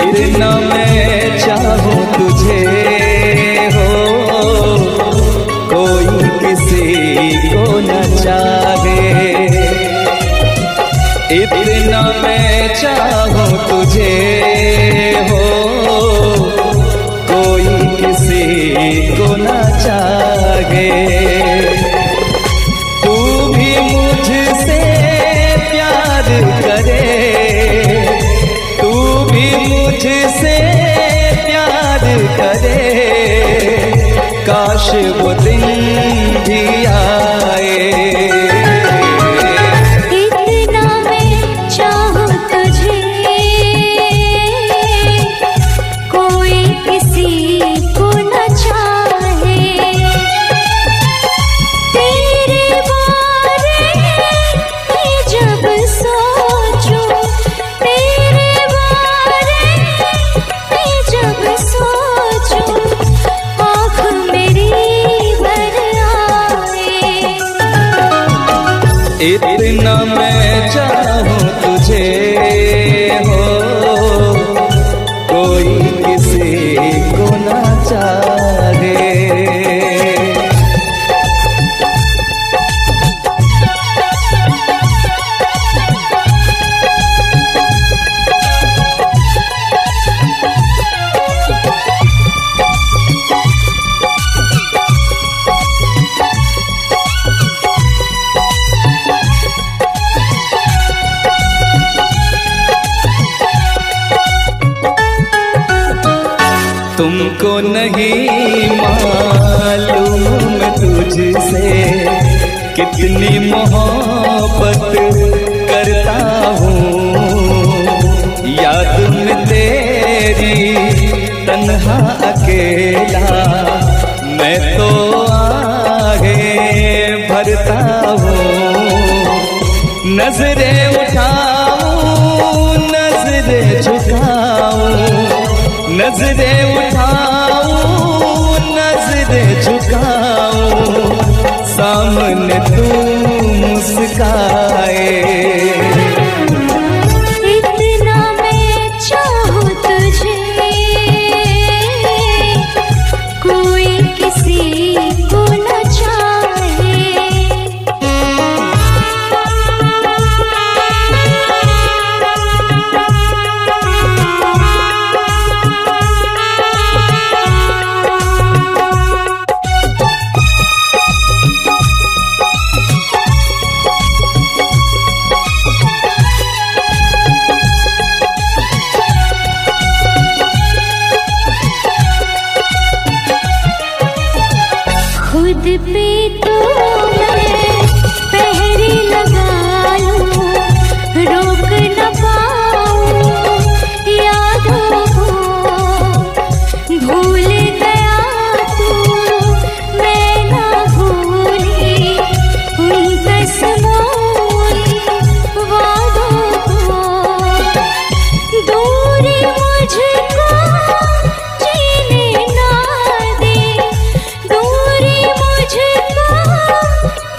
इतना मैं चाहूं तुझे हो, कोई किसी को न चाहे। इतना मैं चाहूं तुझे हो, कोई किसी को न चाहे। तू भी मुझसे प्यार करे, तू भी मुझसे प्यार करे, काश वो दिन भी आए। इतना मैं चाहूं तुझे, कोई किसी को न चाहे। तेरे बारे में जब सोचूं, तेरे बारे में जब सोचूं, आँख मेरी भर आए। इतना मैं चाहूं तुझे हो, कोई किसी को न चाहे। तुमको नहीं मालूम मैं तुझसे कितनी मोहब्बत करता हूँ। याद में तेरी तन्हा अकेला मैं तो आगे भरता हूँ। नजरें उठाऊं, नजरें झुकाऊं, नजरें उठाऊं, नजरें झुकाऊं, सामने तू मुस्काए। इतना मैं चाहूं तुझे, कोई किसी को न चाहे। खुद पे तो मैं पहरे लगा लूं, रोक न पाऊं यादों को। भूल गया तू, मैं ना भूली उन कसमों वादों को। दूरी मुझको जीने ना दे, दूरी मुझको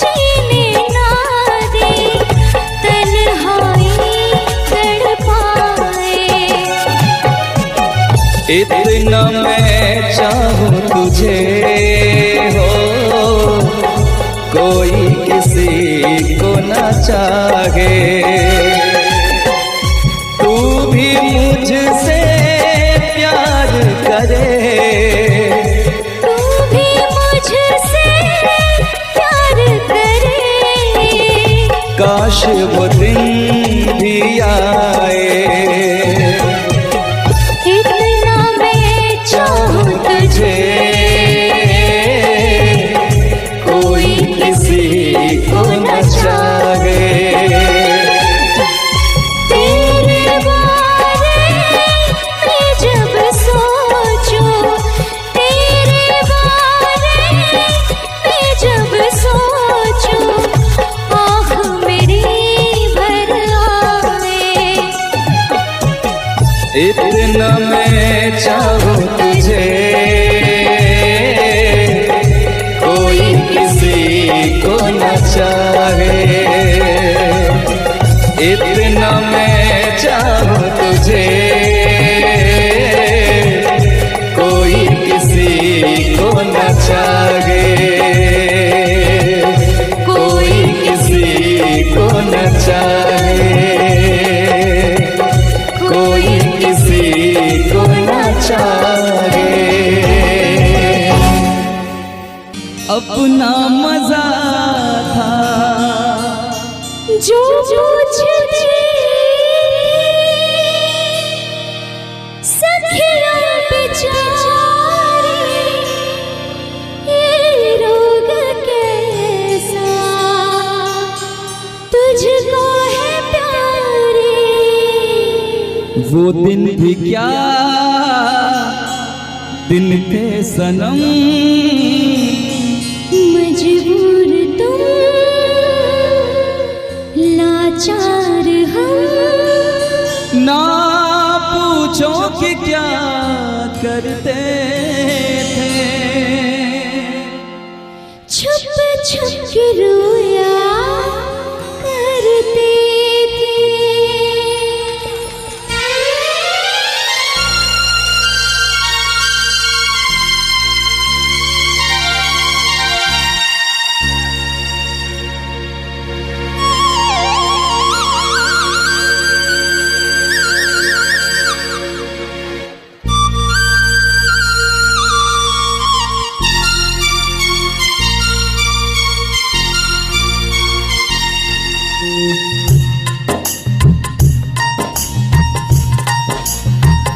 जीने ना दे, तन्हाई तड़पाए। इतना मैं चाहूं तुझे हो, कोई किसी को न चाहे। तू भी मुझसे प्यार करे, तू भी मुझसे प्यार करे, काश वो दिन भी आए। इतना मैं चाहूं तुझे, कोई किसी को न चाहे। तेरे बारे में जब सोचूं, तेरे बारे में जब सोचूं, आँख मेरी भर आए। इतना मैं चाहूं तुझे, कोई किसी को न चाहे। इतना मैं चाहूं तुझे, जो पूछती सखिया बेचारी ये रोग कैसा तुझको है प्यारी। वो दिन भी क्या दिन थे सनम, मजबूर तुम लाचार हम, ना पूछो कि क्या करते थे। छुप छुप के रोया करते थे।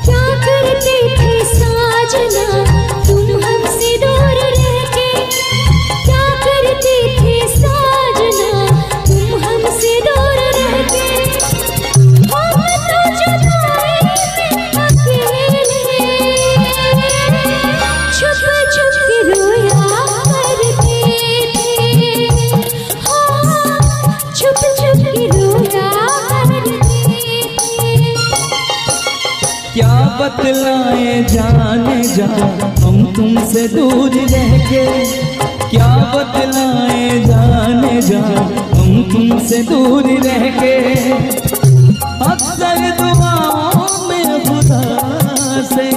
क्या करते थे साजना तुम हमसे दूर रह के, क्या करते थे साजना तुम हमसे दूर रह के। हम तो जुदाई में अकेले छुप छुप के रोया करते थे। हाँ, छुप छुप के रोया करते थे। क्या बतलाए जाने जा हम तुमसे दूर रह के, क्या बतलाए जाने जा हम तुमसे दूर रह के। अक्सर दुआओं में खुदा से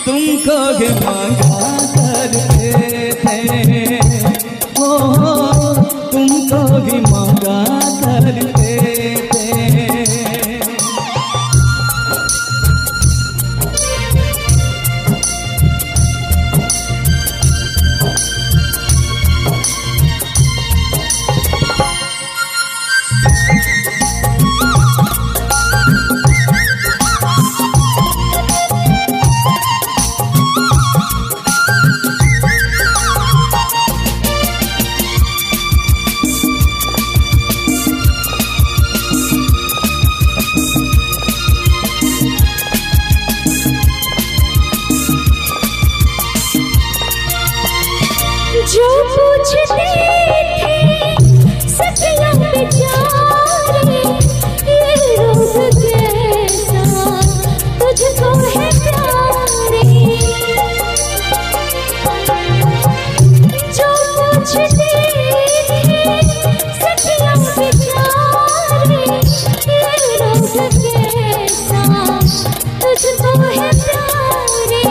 तुमको भी मांगा करते थे, ओ तुमको भी मांगा करते थे। जो पूछते थे सखिया बेचारी ये रोग कैसा तुझको है प्यारी। जो पूछते थे सखिया बेचारी ये रोग कैसा तुझको है प्यारी।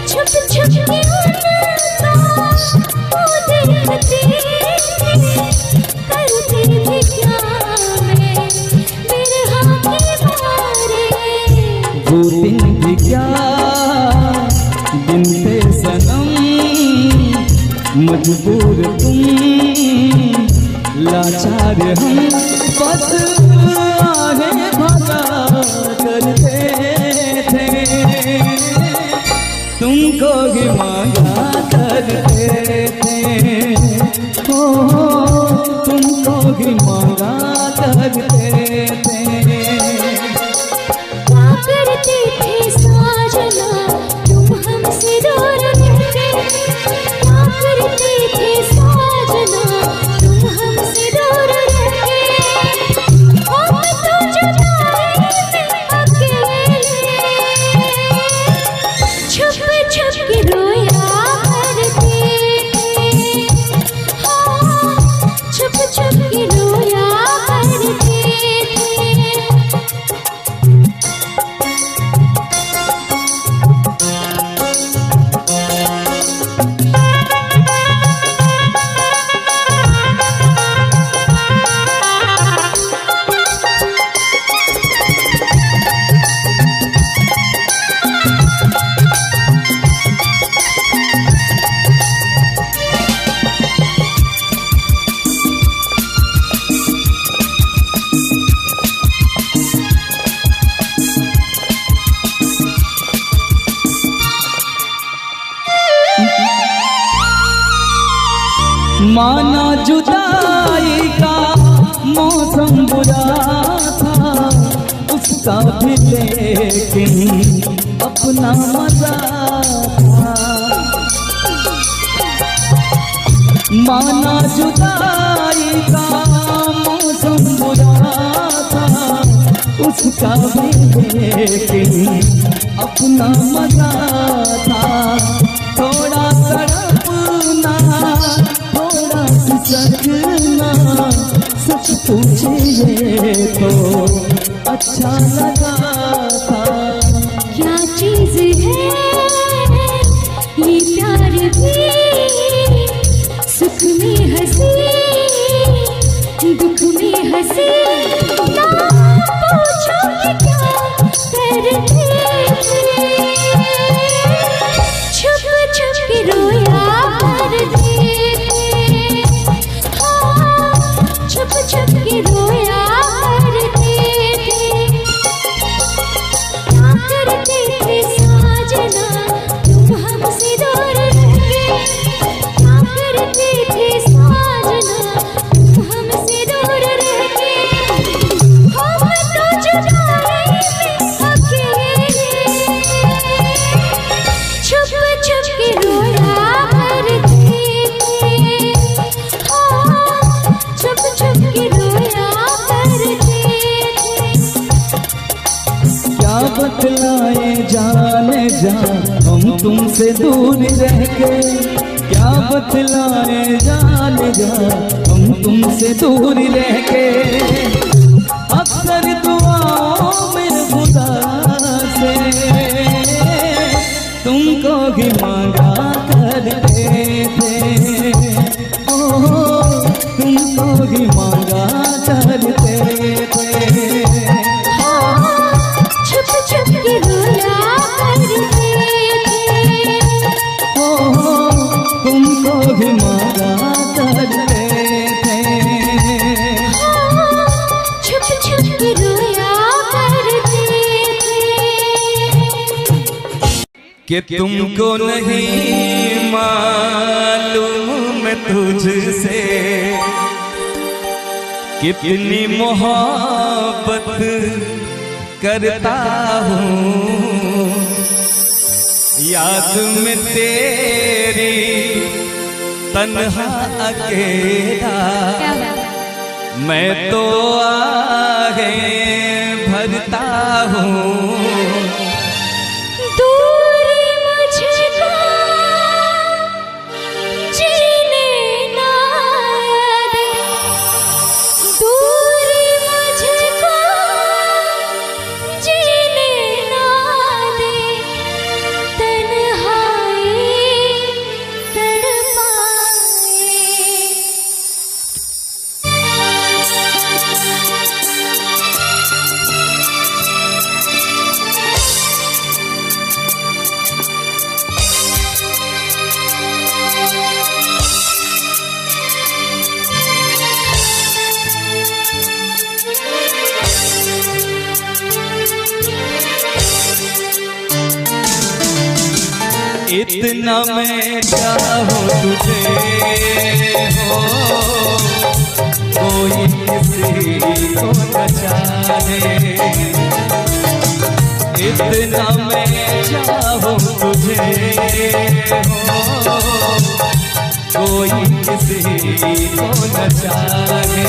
छुप छुप के करते थे क्या मैं बिरहा के मारे। वो दिन भी क्या दिन थे सनम, मजबूर तुम लाचार हम, बस आहे भला करते थे। तुमको भी मांगा करते थे, ओ तुमको भी मांगा करते थे। क्या करते थे साजना तुम हमसे दूर रह के, क्या करते थे साजना तुम हमसे दूर रह के। हम तो जुदाई में अकेले छुप छुप के रोया करते थे। हाँ, छुप छुप के रोया माना जुदाई का मौसम बुरा था, उसका भी लेकिन अपना मजा था। माना जुदाई का मौसम बुरा था, उसका भी लेकिन अपना मजा था। थोड़ा तड़पना, थोड़ा सिसकना, सच पूछिए तो अच्छा लगा था। क्या चीज है ये प्यार भी, सुख में हंसी दुख में हंसी। ना पूछो कि क्या करते थे, छुप छुप के रोया करते थे। हाँ, छुप छुप के रोया करते थे। क्या करते थे साजना तुम हमसे दूर रह के, क्या करते थे साजना तुम हमसे दूर रह के। हम तो जुदाई में अकेले छुप छुप के रोया करते थे। हाँ, छुप छुप के रोया करते थे। क्या बतलाए जाने जा हम तुमसे दूर रह के, क्या बतलाए जाने जा हम तुमसे दूर रह के। अक्सर दुआओं में खुदा से तुमको ही मांगा करते थे, ओ तुमको ही मांगा करते थे। छुप छुप के रोया करते थे। तुमको भी मांगा करते थे। छुप छुप के रोया करते थे। कि तुमको नहीं मालूम मैं तुझसे कितनी मोहब्बत करता हूँ। याद में तेरी तन्हा अकेला मैं तो आगे भरता हूँ। दूरी मुझको जीने ना दे, दूरी मुझको जीने ना दे। तन्हाई तड़पाए। इतना मैं चाहूँ तुझे हो, कोई किसी को न चाहे। इतना मैं चाहूँ तुझे हो, कोई किसी को न चाहे।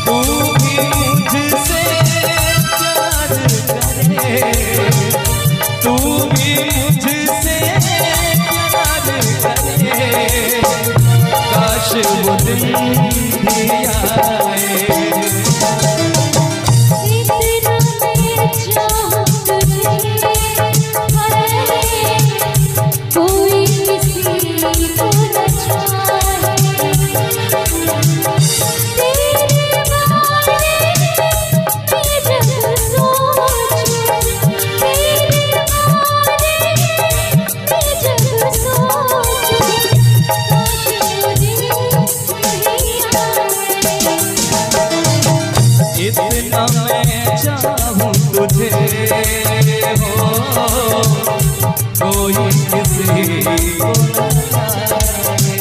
तू भी मुझसे प्यार करे, तू भी मुझसे प्यार करे। काश वो दिन भी आए। इतना मैं चाहूँ तुझे, कोई किसी को न चाहे। तेरे बारे में जब सोचूं, तेरे बारे में जब सोचूं, काश वो दिन भी आए। इतना मैं चाहूँ तुझे हो, कोई किसी को न चाहे।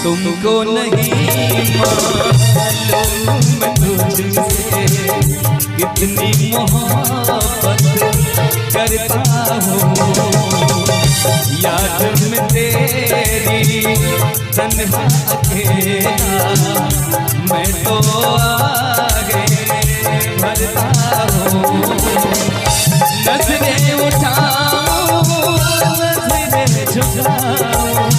तुमको नहीं मालूम तुझसे कितनी मोहब्बत करता हूँ। याद में तेरी तन्हा अकेला मैं तो आगे बढ़ता हूँ। नजरें उठाऊं नजरें झुकाऊं,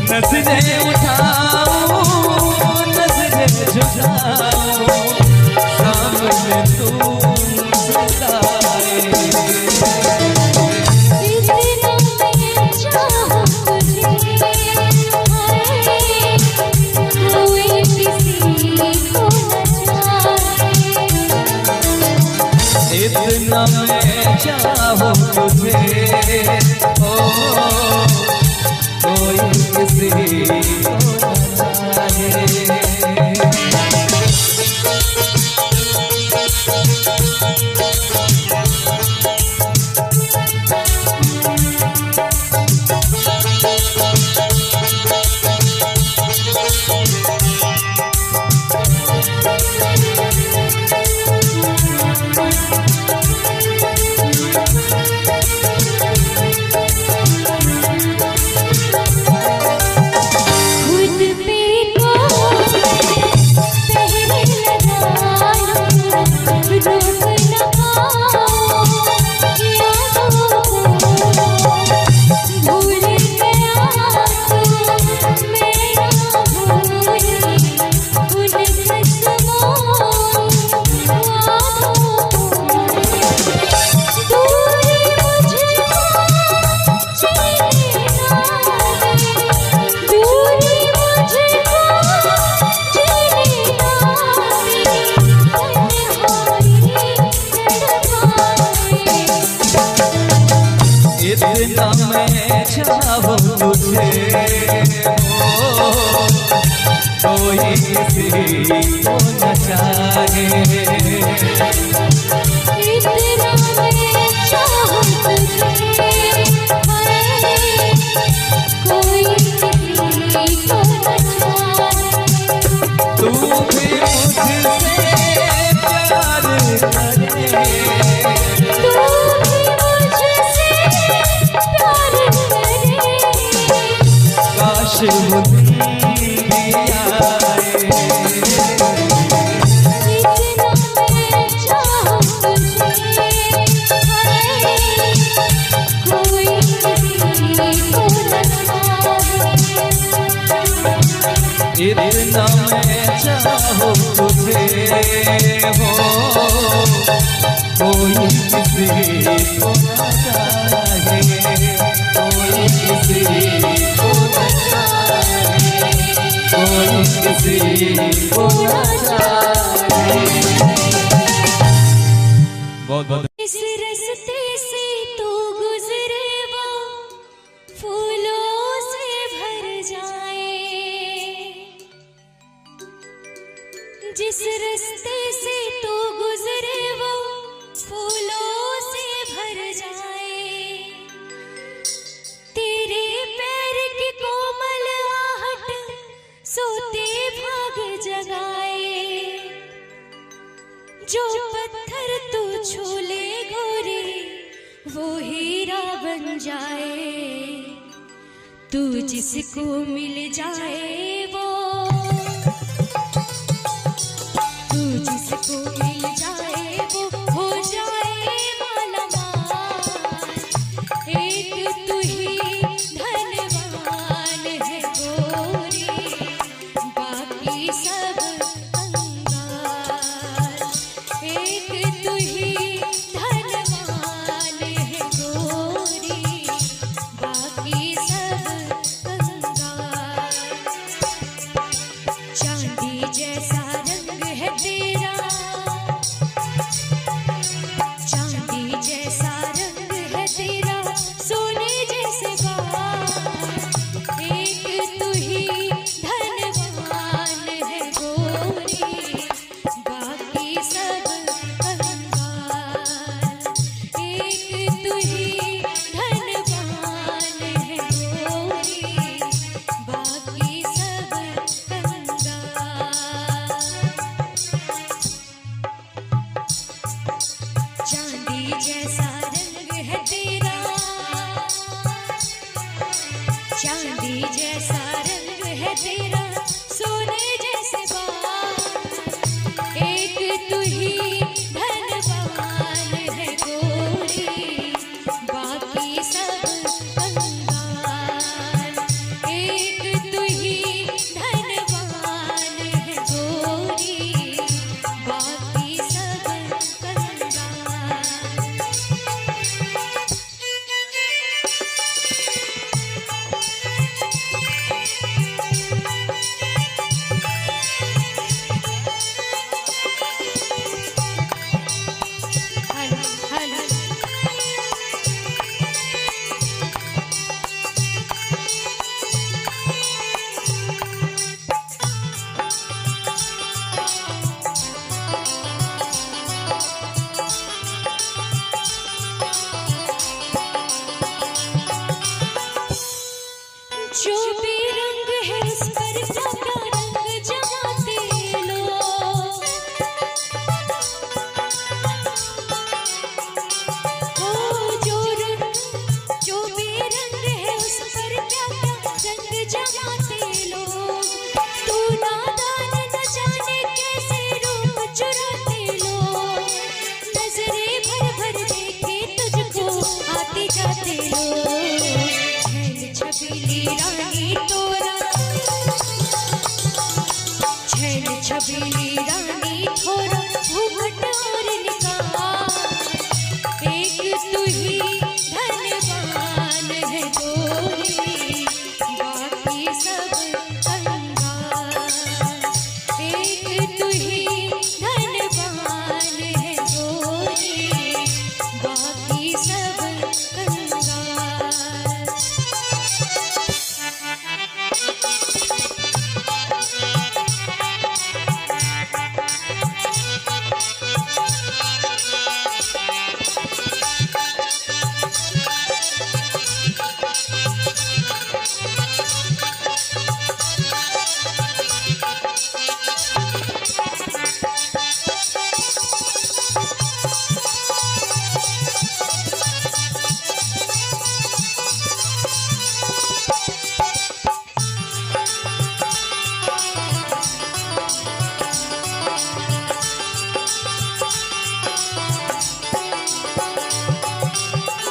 नजरें उठाऊं नजरें झुकाऊं, सामने तू सताए। इतना मैं चाहूं तुझे ओ कोई किसी को न चाहे। इतना मैं चाहूं तुझे ओ कोई किसी को न चाहे। इतना मैं चाहूं तुझे कोई किसी को न चाहे। तू भी मुझसे प्यार करे, काश वो दिन भी आए। इतना मैं चाहूं तुझे कोई किसी को न चाहे। इतना मैं चाहूं तुझे हो कोई किसी को न चाहे, कोई किसी को न चाहे, कोई किसी को न चाहे। बहुत बहुत इस रास्ते से तू गुजरे वो फूलों से भर जाए, जिस रास्ते से तू गुजरे वो फूलों से भर जाए। तेरे पैर की कोमल आहट सोते भाग जगाए। जो पत्थर तू छू ले गोरी वो हीरा बन जाए। तू जिसको मिल जाए वो, तू जिसको मिल जाए वो हो जाए मालामाल। एक तू ही धनवान है गोरी, बाकी सब कंगाल। एक तू ही धनवान है गोरी, बाकी सब कंगाल। चांदी जैसा रंग है तेरा, जैसा रंग है तेरा सोने जैसे बाल, एक तू ही धनवान है गोरी, बाकी सब कंगाल। एक तू ही धनवान है गोरी, बाकी सब कंगाल। हल हल जो भी रंग है उस पर क्या क्या रंग जमाते लोग, हो जो भी रंग है उस पर क्या क्या रंग जमाते लोग। तू नादान न जाने कैसे रूप चुराते लोग, नजरे भर भर देखे तुझको आते जाते लोग। छैल छबीली रानी तोरा, छैल छबीली रानी थोड़ा घूंघट और निकाल, एक तू ही धनवान है गोरी, बाकी सब कंगाल। एक तू ही धनवान है गोरी, बाकी सब कंगाल।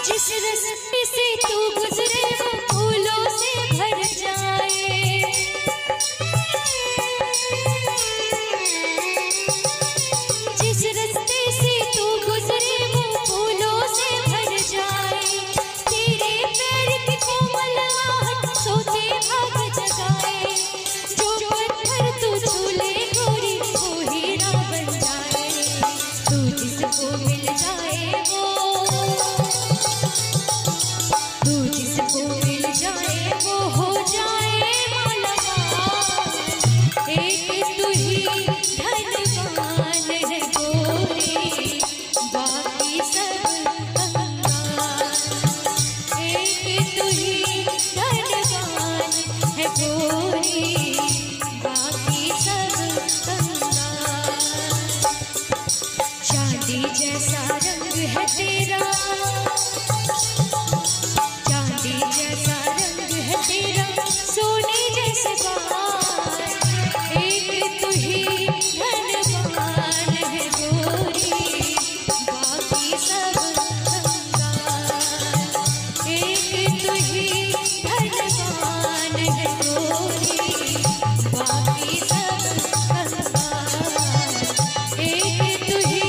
जिस रास्ते से तू गुजरे वो फूलों से भर जाए, जिस रास्ते से तू गुजरे वो फूलों से भर जाए। तेरे पैर की कोमल आहट सोते भाग जगाए, जो पत्थर तू छूले गोरी वो हीरा बन जाए। तू जिसको मिल जाए वो, तू जिसको मिल जाए वो हो जाए मालामाल। एक तू ही धनवान है गोरी, बाकी सब कंगाल। एक तू ही धनवान है गोरी, बाकी सब कंगाल। चांदी जैसा रंग है तेरा, चांदी जैसा रंग है तेरा सोने जैसे बाल, एक तू ही धनवान है गोरी, बाकी सब कंगाल। एक तू ही धनवान है गोरी, बाकी सब कंगाल। एक तू ही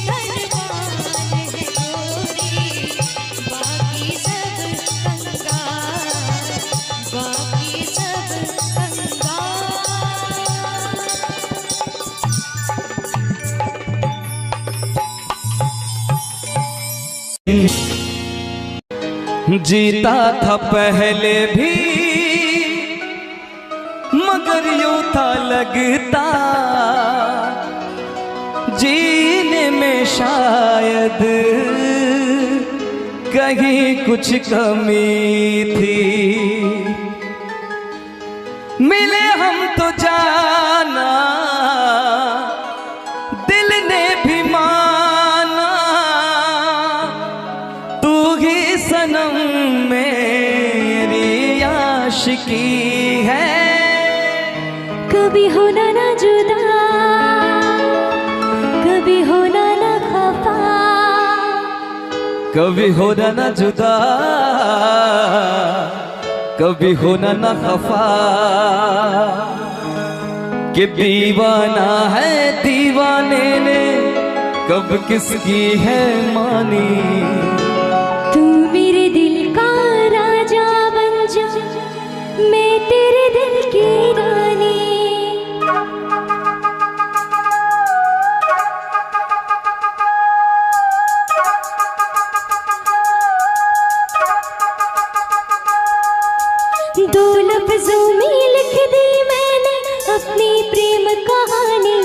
धनवान है गोरी, बाकी सब कंगाल, बाकी सब कंगाल। जीता था पहले भी मगर यूं था लगता, जीने में शायद कहीं कुछ कमी थी। मिले हम तो जाना दिल ने भी माना, तू ही सनम मेरी आशिकी कभी होना ना जुदा, कभी होना ना खफा, कभी होना ना जुदा, कभी होना ना खफा, कि दीवाना है दीवाने ने कब किसकी है मानी। तू मेरे दिल का राजा बन जा, मैं तेरे दिल की रानी। दो लफ्जों में लिख दी मैंने अपनी प्रेम कहानी।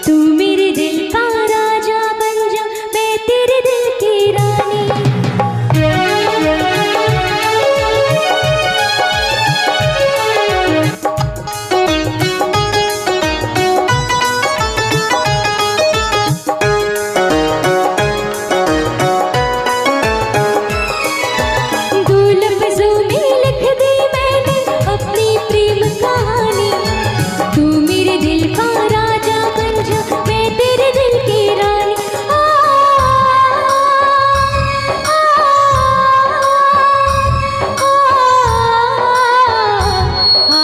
तू मेरे दिल का राजा बन जा, मैं तेरे दिल की रानी। दो लफ्जों में लिख दी मैंने अपनी प्रेम कहानी। तू मेरे दिल का राजा बन जा, मैं तेरे दिल की रानी। आ, आ, आ,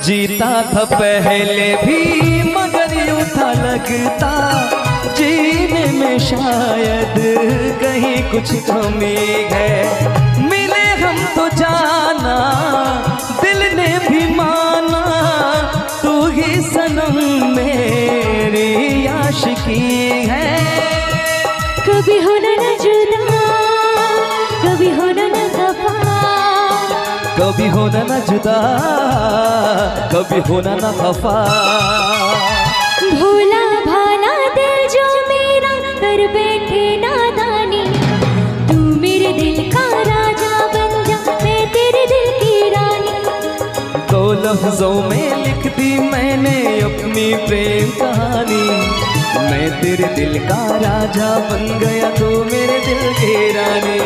जीता था पहले भी मगर यूं था लगता जीने में शायद कहीं कुछ कमी है। मिले हम तो जाना दिल ने भी माना, तू ही सनम मेरी आशिकी है। कभी होना ना जुदा, कभी होना ना खफा, कभी होना ना जुदा, कभी होना ना खफा। भोला भाला दिल जो मेरा कर बैठे नादानी। तू मेरे दिल का राजा बन जा, मैं तेरे दिल की रानी। दो लफ्जों में लिख दी मैंने अपनी प्रेम कहानी। मैं तेरे दिल का राजा बन गया, तू मेरे दिल की रानी।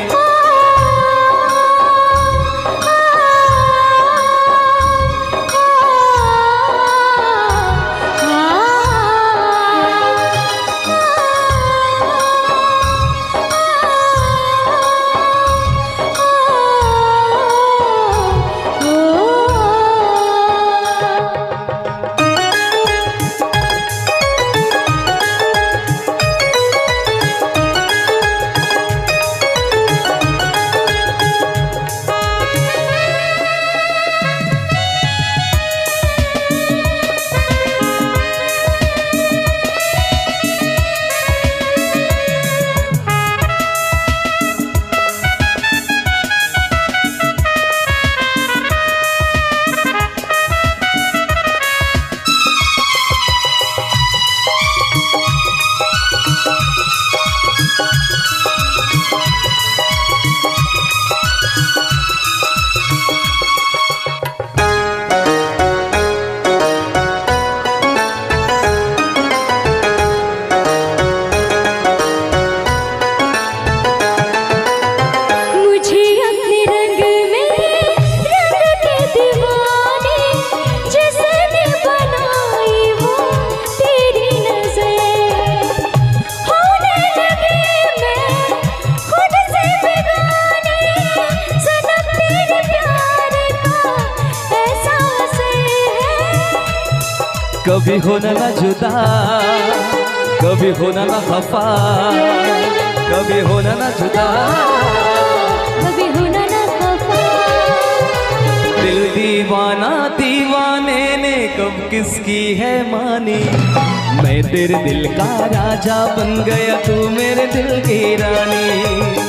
कभी होना ना जुदा, कभी होना ना खफा, कभी होना ना जुदा, कभी होना ना खफा। दिल दीवाना दीवाने ने कब किसकी है मानी, मैं तेरे दिल का राजा बन गया, तू मेरे दिल की रानी।